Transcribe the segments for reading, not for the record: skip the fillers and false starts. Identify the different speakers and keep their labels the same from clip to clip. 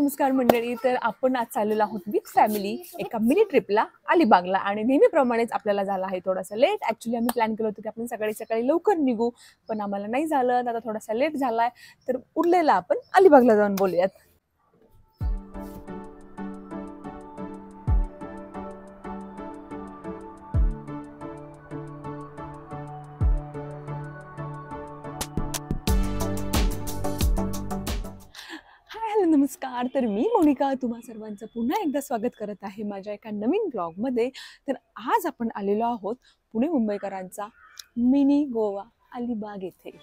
Speaker 1: नमस्कार मंडळी. तर आपण आज चाललेलो आहोत विथ फॅमिली एका मिनी ट्रिपला अलिबागला आणि नेहमीप्रमाणेच आपल्याला झाला आहे थोडासा लेट. ॲक्च्युली आम्ही प्लॅन केलं होतं की आपण सकाळी सकाळी लवकर निघू, पण आम्हाला नाही झालं. आता थोडासा लेट झालाय, तर उरलेला आपण अलिबागला जाऊन बोलूयात. हॅलो नमस्कार. तर मी मोनिका तुम्हा सर्वांचं पुन्हा एकदा स्वागत करत आहे माझ्या एका नवीन ब्लॉगमध्ये. तर आज आपण आलेलो आहोत पुणे मुंबईकरांचा मिनी गोवा अलिबाग येथे.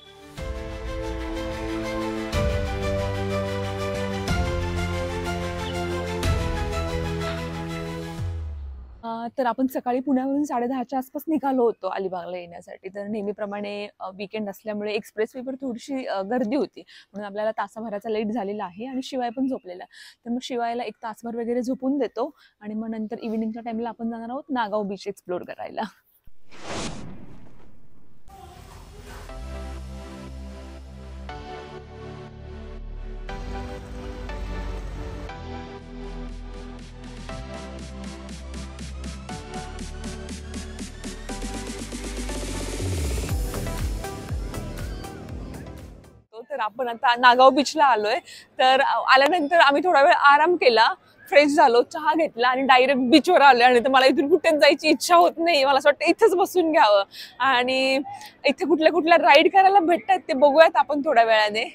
Speaker 1: तर आपण सकाळी पुण्यावरून 10:30च्या आसपास निघालो होतो अलिबागला येण्यासाठी. तर नेहमीप्रमाणे वीकेंड असल्यामुळे एक्सप्रेसवेवर थोडीशी गर्दी होती, म्हणून आपल्याला तासाभराचा लेट झालेला आहे आणि शिवाय पण झोपलेला. तर मग शिवायला एक तासभर वगैरे झोपून देतो आणि मग नंतर इव्हिनिंगच्या टाइमला आपण जाणार आहोत नागाव बीच एक्सप्लोर करायला. तर आपण आता नागाव बीचला आलोय. तर आल्यानंतर आम्ही थोडा वेळ आराम केला, फ्रेश झालो, चहा घेतला आणि डायरेक्ट बीचवर आलोय. आणि तर मला इथून कुठेच जायची इच्छा होत नाही. मला असं वाटतं इथंच बसून घ्यावं आणि इथे कुठल्या कुठल्या राईड करायला भेटतात ते बघूयात आपण थोड्या वेळाने.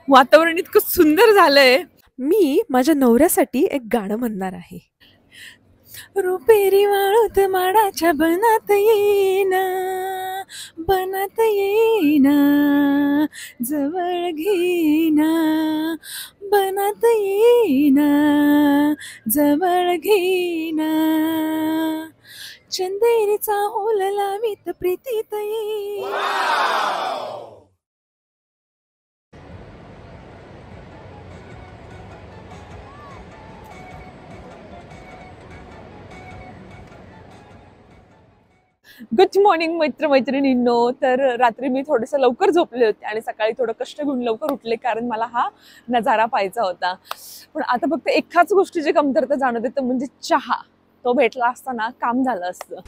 Speaker 1: वातावरण इतकं सुंदर झालंय. मी माझ्या नवऱ्यासाठी एक गाणं म्हणणार आहे. रुपेरी वाळूत माडाच्या बनात येईना, बनात येईना, जवळ घेईना, बनात येईना, जवळ घेईना, चंदेरीचा ओल लावीत प्रीतीत येईना. गुड मॉर्निंग मैत्रिणींनो. तर रात्री मी थोडंसं लवकर झोपले होते आणि सकाळी थोडं कष्ट घेऊन लवकर उठले, कारण मला हा नजारा पाहायचा होता. पण आता फक्त एकाच गोष्टीची कमतरता जाणवते, तर म्हणजे चहा. तो भेटला असताना काम झालं असतं.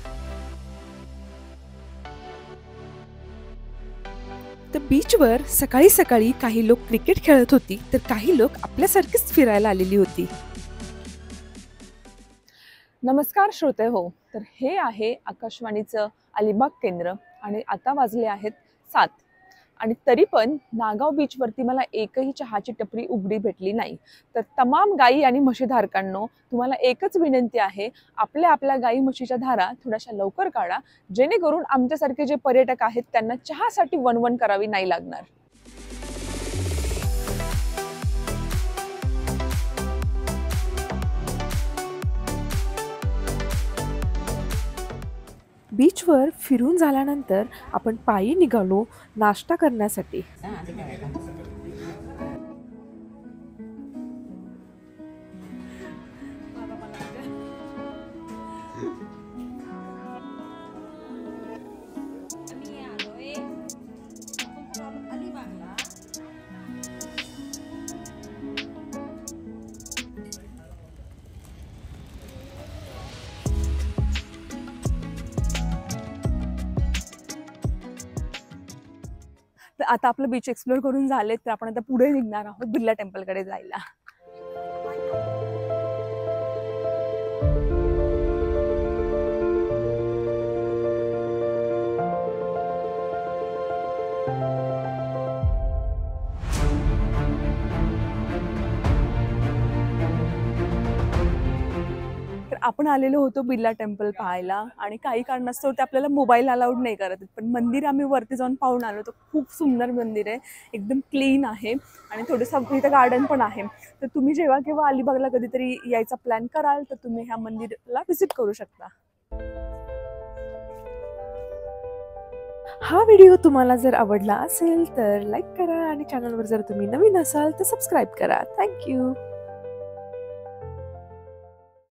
Speaker 1: तर बीचवर सकाळी सकाळी काही लोक क्रिकेट खेळत होती, तर काही लोक आपल्यासारखीच फिरायला आलेली होती. नमस्कार श्रोते हो. तर हे आहे आकाशवाणीचं अलिबाग केंद्र आणि आता वाजले आहेत 7 आणि तरी पण नागाव बीचवरती मला एकही चहाची टपरी उघडी भेटली नाही. तर तमाम गाई आणि म्हशीधारकांनो, तुम्हाला एकच विनंती आहे, आपल्या गाई म्हशीच्या धारा थोड्याशा लवकर काढा, जेणेकरून आमच्यासारखे जे पर्यटक आहेत त्यांना चहासाठी वणवण करावी नाही लागणार. बीचवर फिरून झाल्यानंतर आपण पायी निघालो नाश्ता करण्यासाठी. तर आता आपलं बीच एक्सप्लोर करून झाले, तर आपण आता पुढे निघणार आहोत बिर्ला टेम्पलकडे जायला. तर आपण आलेलो होतो बिर्ला टेम्पल पाहायला आणि काही कारणास्तव ते आपल्याला मोबाईल अलाउड नाही करत, पण मंदिर आम्ही वरती जाऊन पाहून आलो. तर खूप सुंदर मंदिर आहे, एकदम क्लीन आहे आणि थोडंसं इथं गार्डन पण आहे. तर तुम्ही जेव्हा केव्हा अलिबागला कधीतरी यायचा प्लॅन कराल तर तुम्ही ह्या मंदिरला व्हिजिट करू शकता. हा व्हिडिओ तुम्हाला जर आवडला असेल तर लाईक करा आणि चॅनलवर जर तुम्ही नवीन असाल तर सबस्क्राईब करा. थँक्यू.